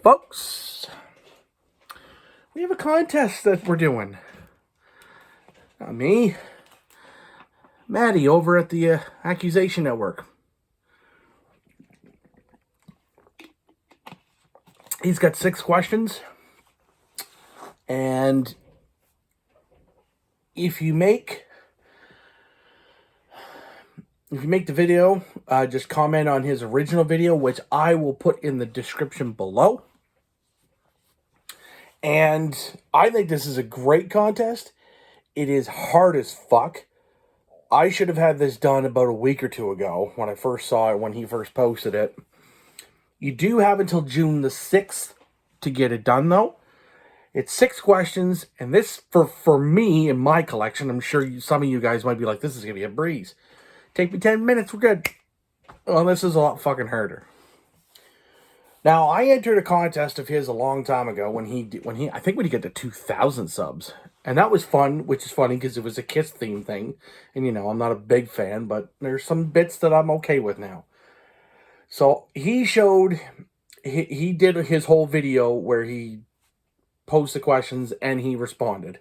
folks. We have a contest that we're doing. Not me. Maddie over at the Accusation Network. He's got 6 questions. And if you make the video, just comment on his original video, which I will put in the description below. And I think this is a great contest. It is hard as fuck. I should have had this done about a week or two ago when I first saw it, when he first posted it. You do have until June the 6th to get it done, though. It's 6 questions, and this, for me, in my collection, I'm sure some of you guys might be like, this is going to be a breeze. Take me 10 minutes, we're good. Well, this is a lot fucking harder. Now, I entered a contest of his a long time ago when he I think when he got to 2,000 subs. And that was fun, which is funny because it was a Kiss theme thing. And, you know, I'm not a big fan, but there's some bits that I'm okay with now. So, he did his whole video where he posed the questions and he responded.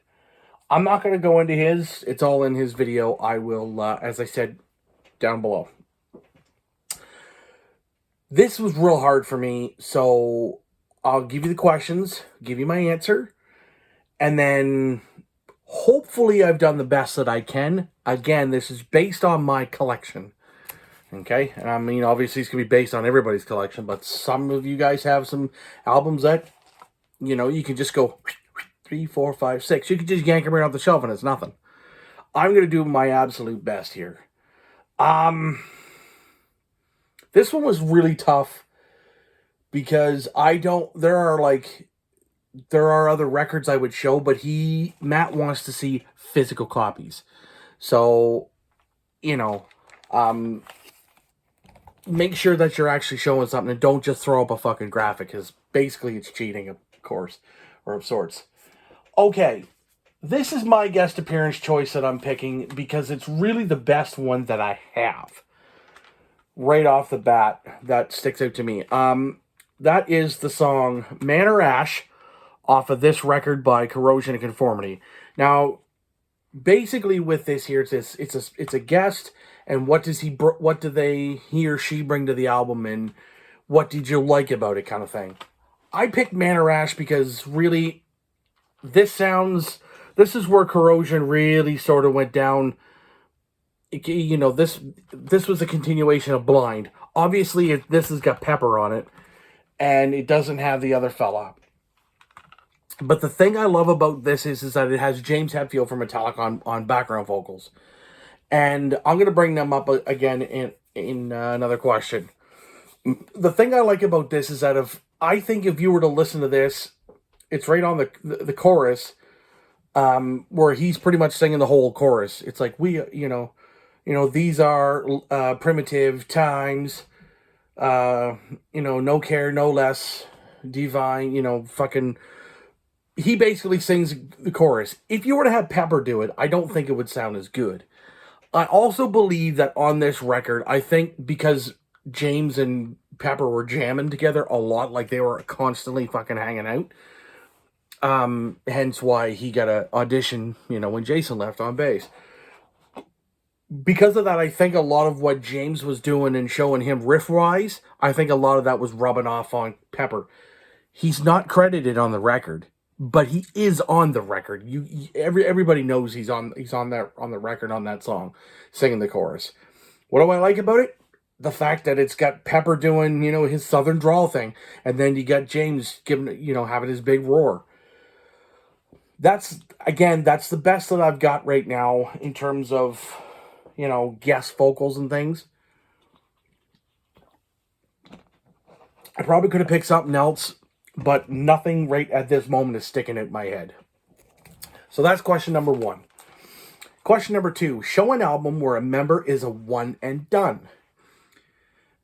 I'm not going to go into his. It's all in his video. I will, as I said, down below. This was real hard for me, so I'll give you the questions, give you my answer, and then hopefully I've done the best that I can. Again, this is based on my collection, okay? And I mean, obviously it's going to be based on everybody's collection, but some of you guys have some albums that, you know, you can just go 3, 4, 5, 6. You can just yank them right off the shelf and it's nothing. I'm going to do my absolute best here. This one was really tough because there are other records I would show, but Matt wants to see physical copies. So, you know, make sure that you're actually showing something and don't just throw up a fucking graphic, because basically it's cheating, of course, or of sorts. Okay, this is my guest appearance choice that I'm picking because it's really the best one that I have. Right off the bat, that sticks out to me. That is the song Man or Ash off of this record by Corrosion and Conformity. Now, basically with this here, it's a guest, and what do he or she bring to the album, and what did you like about it, kind of thing. I picked Man or Ash because really, this is where Corrosion really sort of went down. You know, this was a continuation of Blind. Obviously, this has got Pepper on it, and it doesn't have the other fella. But the thing I love about this is that it has James Hetfield from Metallica on background vocals. And I'm going to bring them up again in another question. The thing I like about this is that if you were to listen to this, it's right on the chorus, where he's pretty much singing the whole chorus. It's like, these are primitive times, no care, no less, divine, fucking... He basically sings the chorus. If you were to have Pepper do it, I don't think it would sound as good. I also believe that on this record, I think because James and Pepper were jamming together a lot, like they were constantly fucking hanging out, hence why he got an audition, when Jason left on bass. Because of that, I think a lot of what James was doing and showing him riff-wise, I think a lot of that was rubbing off on Pepper. He's not credited on the record, but he is on the record. Everybody knows he's on the record on that song, singing the chorus. What do I like about it? The fact that it's got Pepper doing, his southern drawl thing, and then you got James giving, having his big roar. That's the best that I've got right now in terms of, guest vocals and things. I probably could have picked something else, but nothing right at this moment is sticking in my head. So that's question number 1. Question number 2, show an album where a member is a one and done.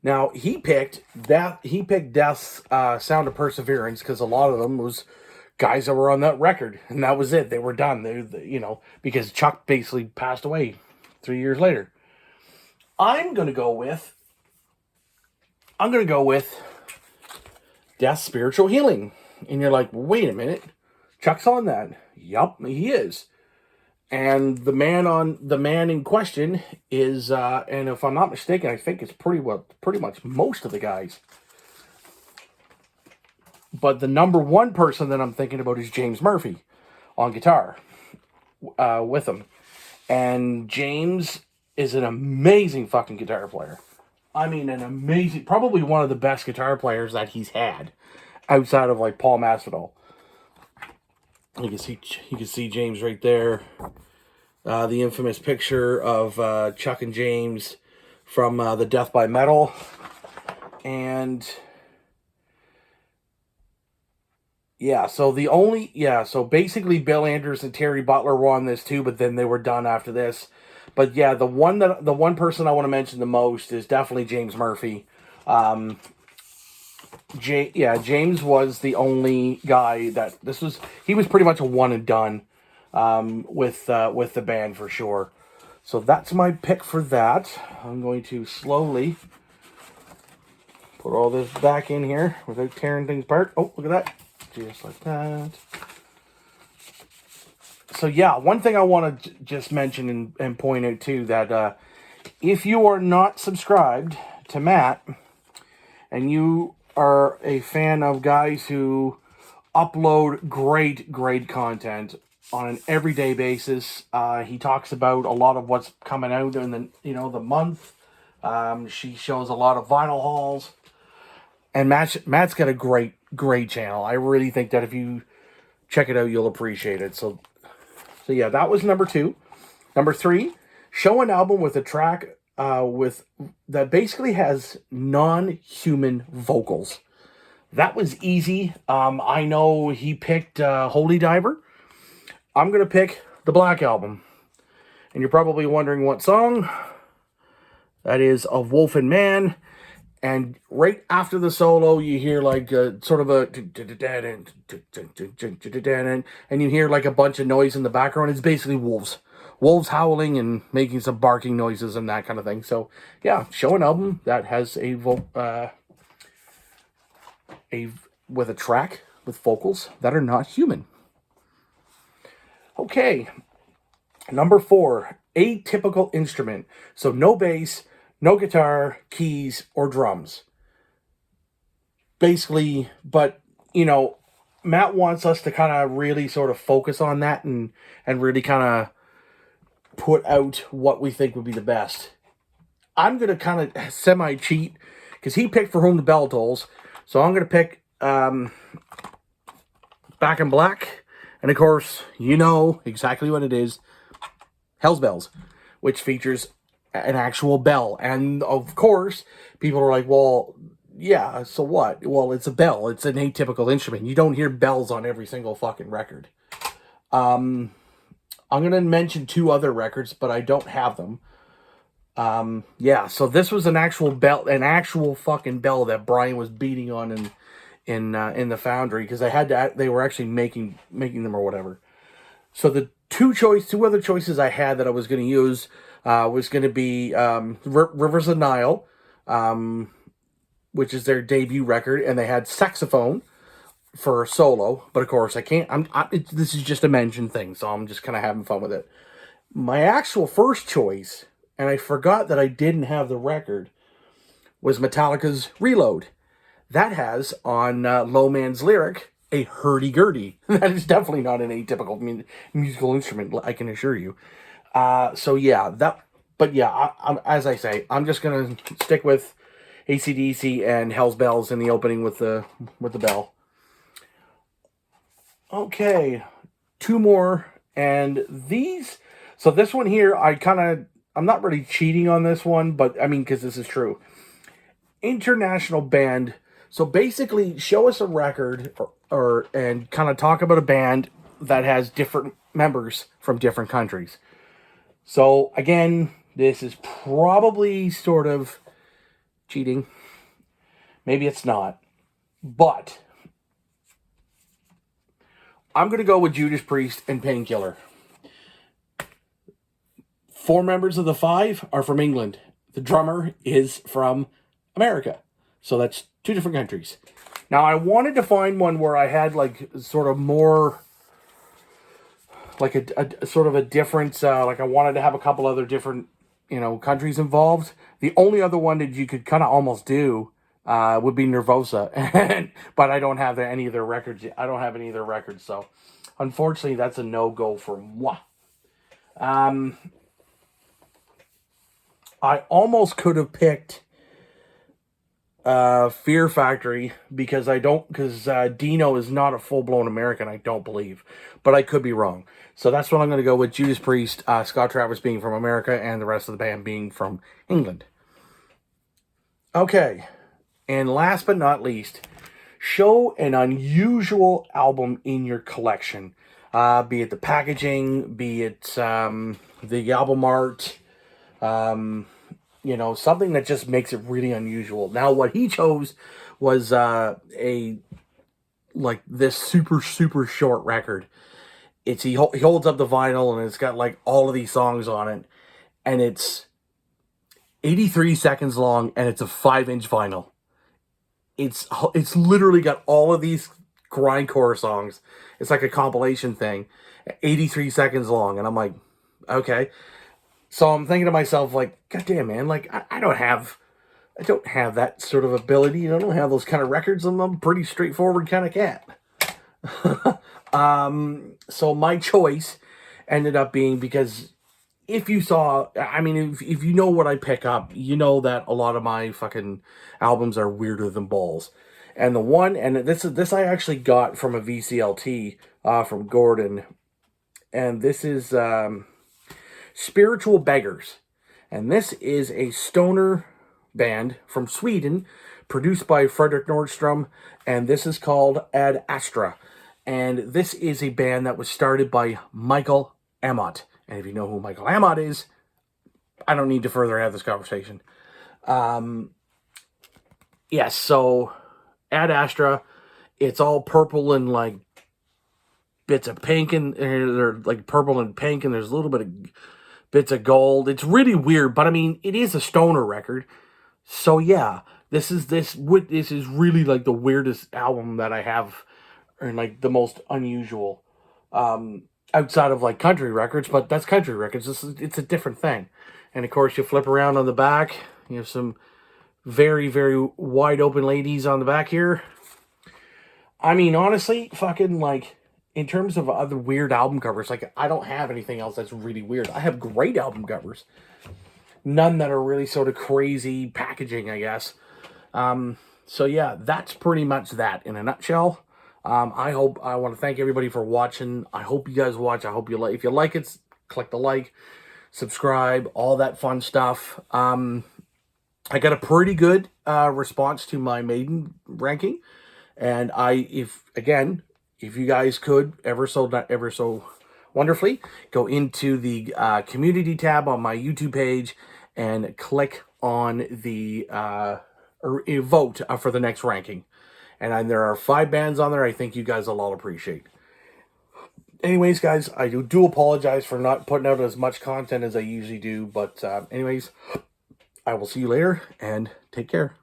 Now, he picked Death's Sound of Perseverance because a lot of them was guys that were on that record, and that was it. They were done. Because Chuck basically passed away 3 years later. I'm gonna go with Death, Spiritual Healing. And you're like, wait a minute, Chuck's on that. Yup, he is. And the man in question is, and if I'm not mistaken, I think it's pretty much most of the guys. But the number one person that I'm thinking about is James Murphy on guitar with him. And James is an amazing fucking guitar player. I mean, probably one of the best guitar players that he's had outside of like Paul Masvidal. You can see James right there. The infamous picture of Chuck and James from the Death by Metal. And yeah, so basically Bill Anders and Terry Butler were on this too, but then they were done after this. But yeah, the one person I want to mention the most is definitely James Murphy. James was the only guy that he was pretty much a one and done with the band for sure. So that's my pick for that. I'm going to slowly put all this back in here without tearing things apart. Oh, look at that. Just like that. So yeah, one thing I want to just mention and point out too, that if you are not subscribed to Matt and you are a fan of guys who upload great content on an everyday basis, he talks about a lot of what's coming out in the month. She shows a lot of vinyl hauls, and Matt's got a great channel. I really think that if you check it out, you'll appreciate it. So yeah, that was number 2. Number 3, show an album with a track that basically has non-human vocals. That was easy. I know he picked Holy Diver. I'm going to pick the Black Album. And you're probably wondering what song. That is Of Wolf and Man. And right after the solo, you hear like sort of a... And you hear like a bunch of noise in the background. It's basically wolves. Wolves howling and making some barking noises and that kind of thing. So, yeah, show an album that has with a track with vocals that are not human. Okay, number 4, atypical instrument. So no bass, no guitar, keys, or drums. Basically, but, Matt wants us to kind of really sort of focus on that and really kind of put out what we think would be the best. I'm going to kind of semi-cheat because he picked For Whom the Bell Tolls. So I'm going to pick Back in Black. And of course, you know exactly what it is. Hell's Bells, which features an actual bell. And of course, people are like, well, yeah, so what? Well, it's a bell. It's an atypical instrument. You don't hear bells on every single fucking record. I'm going to mention 2 other records, but I don't have them. So this was an actual bell, an actual fucking bell that Brian was beating on in the foundry, because they were actually making them or whatever. So the 2 other choices I had that I was going to use was going to be Rivers of Nile, which is their debut record, and they had saxophone for a solo, but of course I can't. This is just a mention thing, so I'm just kind of having fun with it. My actual first choice, and I forgot that I didn't have the record, was Metallica's Reload. That has on Low Man's Lyric a hurdy-gurdy. That is definitely not an atypical musical instrument, I can assure you. As I say, I'm just gonna stick with AC/DC and Hell's Bells in the opening with the bell. Okay, 2 more, and these. So this one here, I'm not really cheating on this one, but I mean, because this is true. International band. So basically, show us a record and kind of talk about a band that has different members from different countries. So again, this is probably sort of cheating. Maybe it's not. But I'm going to go with Judas Priest and Painkiller. 4 members of the 5 are from England. The drummer is from America. So that's 2 different countries. Now, I wanted to find one where I had, like, sort of more, like, a sort of a different, like, I wanted to have a couple other different, countries involved. The only other one that you could kind of almost do would be Nervosa. But I don't have any of their records. I don't have any of their records, so unfortunately, that's a no-go for moi. I almost could have picked Fear Factory because Dino is not a full-blown American, I don't believe. But I could be wrong. So that's what I'm going to go with. Judas Priest, Scott Travis being from America, and the rest of the band being from England. Okay. And last but not least, show an unusual album in your collection. Be it the packaging, be it the album art, something that just makes it really unusual. Now, what he chose was this super, super short record. He holds up the vinyl, and it's got like all of these songs on it, and it's 83 seconds long, and it's a 5-inch vinyl. It's literally got all of these grindcore songs. It's like a compilation thing, 83 seconds long, and I'm like, okay. So I'm thinking to myself, like, God damn, man, like, I don't have that sort of ability. I don't have those kind of records. I'm a pretty straightforward kind of cat. So my choice ended up being, because if you saw, if you know what I pick up, you know that a lot of my fucking albums are weirder than balls. And this I actually got from a VCLT from Gordon. And this is Spiritual Beggars. And this is a stoner band from Sweden, produced by Fredrik Nordstrom, and this is called Ad Astra. And this is a band that was started by Michael Amott. And if you know who Michael Amott is, I don't need to further have this conversation. Yes, so Ad Astra, it's all purple and like bits of pink, and they're like purple and pink, and there's a little bit of bits of gold. It's really weird, but I mean, it is a stoner record. So yeah, this is really like the weirdest album that I have, and like the most unusual, outside of like country records, but that's country records. It's a different thing. And of course, you flip around on the back, you have some very, very wide open ladies on the back here. I mean, honestly, fucking like, in terms of other weird album covers, like, I don't have anything else that's really weird. I have great album covers. None that are really sort of crazy packaging, I guess. So yeah, that's pretty much that in a nutshell. I want to thank everybody for watching. I hope you guys watch. I hope you like. If you like it, click the like, subscribe, all that fun stuff. I got a pretty good response to my maiden ranking, and if you guys could ever so wonderfully go into the community tab on my YouTube page and click on the vote for the next ranking. And there are 5 bands on there I think you guys will all appreciate. Anyways, guys, I do apologize for not putting out as much content as I usually do. But anyways, I will see you later, and take care.